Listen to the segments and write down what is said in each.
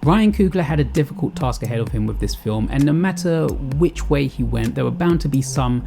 Ryan Coogler had a difficult task ahead of him with this film, and no matter which way he went, there were bound to be some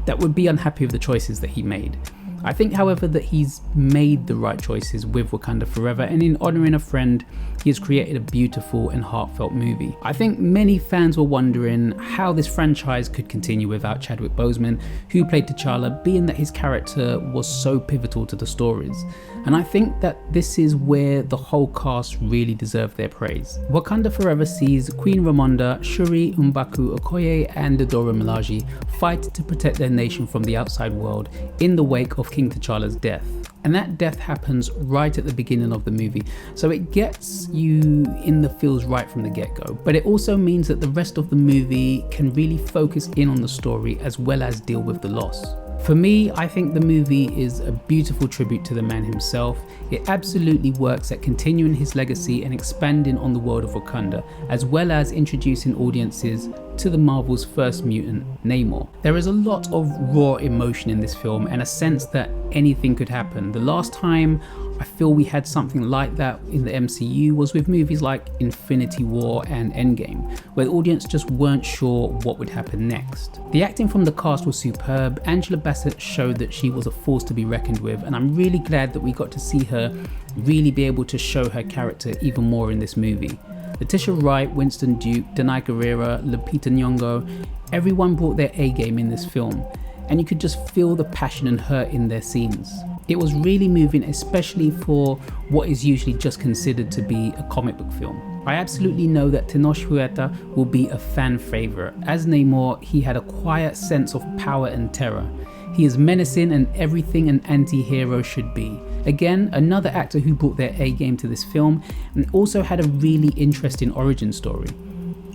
that would be unhappy with the choices that he made. I think, however, that he's made the right choices with Wakanda Forever, and in honouring a friend, he has created a beautiful and heartfelt movie. I think many fans were wondering how this franchise could continue without Chadwick Boseman, who played T'Challa, being that his character was so pivotal to the stories. And I think that this is where the whole cast really deserve their praise. Wakanda Forever sees Queen Ramonda, Shuri, M'Baku, Okoye and Dora Milaje fight to protect their nation from the outside world in the wake of King T'Challa's death. And that death happens right at the beginning of the movie, so it gets you in the feels right from the get-go. But it also means that the rest of the movie can really focus in on the story as well as deal with the loss. For me, I think the movie is a beautiful tribute to the man himself. It absolutely works at continuing his legacy and expanding on the world of Wakanda, as well as introducing audiences to the Marvel's first mutant, Namor. There is a lot of raw emotion in this film and a sense that anything could happen. The last time I feel we had something like that in the MCU was with movies like Infinity War and Endgame, where the audience just weren't sure what would happen next. The acting from the cast was superb. Angela Bassett showed that she was a force to be reckoned with, and I'm really glad that we got to see her really be able to show her character even more in this movie. Letitia Wright, Winston Duke, Danai Gurira, Lupita Nyong'o, everyone brought their A game in this film, and you could just feel the passion and hurt in their scenes. It was really moving, especially for what is usually just considered to be a comic book film. I absolutely know that Tenoch Huerta will be a fan favourite. As Namor, he had a quiet sense of power and terror. He is menacing and everything an anti-hero should be. Again, another actor who brought their A game to this film and also had a really interesting origin story.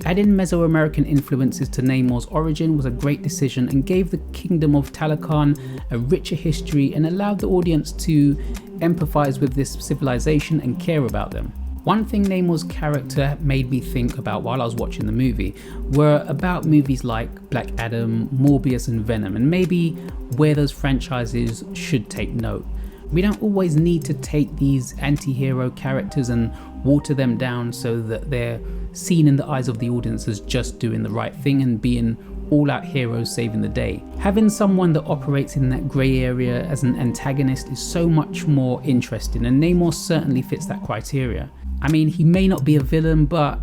Adding Mesoamerican influences to Namor's origin was a great decision and gave the kingdom of Talokan a richer history and allowed the audience to empathise with this civilization and care about them. One thing Namor's character made me think about while I was watching the movie were about movies like Black Adam, Morbius and Venom, and maybe where those franchises should take note. We don't always need to take these anti-hero characters and water them down so that they're seen in the eyes of the audience as just doing the right thing and being all-out heroes saving the day. Having someone that operates in that grey area as an antagonist is so much more interesting, and Namor certainly fits that criteria. I mean, he may not be a villain, but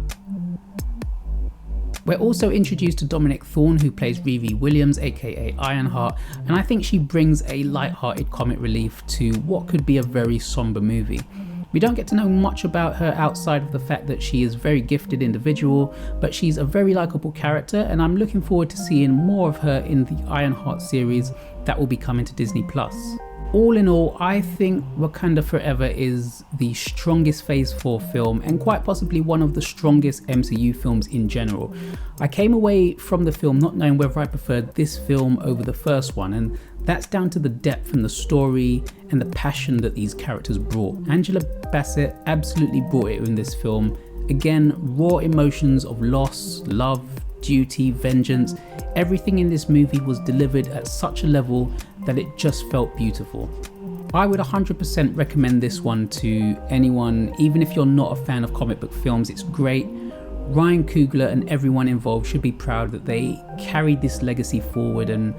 we're also introduced to Dominic Thorne, who plays Riri Williams, aka Ironheart, and I think she brings a light-hearted comic relief to what could be a very somber movie. We don't get to know much about her outside of the fact that she is a very gifted individual, but she's a very likable character, and I'm looking forward to seeing more of her in the Ironheart series that will be coming to Disney+. All in all, I think Wakanda Forever is the strongest Phase 4 film and quite possibly one of the strongest MCU films in general. I came away from the film not knowing whether I preferred this film over the first one, and that's down to the depth and the story and the passion that these characters brought. Angela Bassett absolutely brought it in this film. Again, raw emotions of loss, love, duty, vengeance. Everything in this movie was delivered at such a level that it just felt beautiful. I would 100% recommend this one to anyone, even if you're not a fan of comic book films. It's great. Ryan Coogler and everyone involved should be proud that they carried this legacy forward, and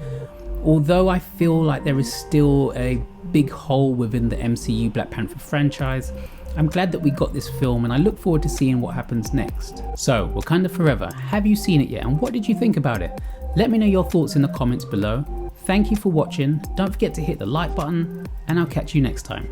although I feel like there is still a big hole within the MCU Black Panther franchise, I'm glad that we got this film and I look forward to seeing what happens next. So, Wakanda Forever, have you seen it yet and what did you think about it? Let me know your thoughts in the comments below. Thank you for watching, don't forget to hit the like button and I'll catch you next time.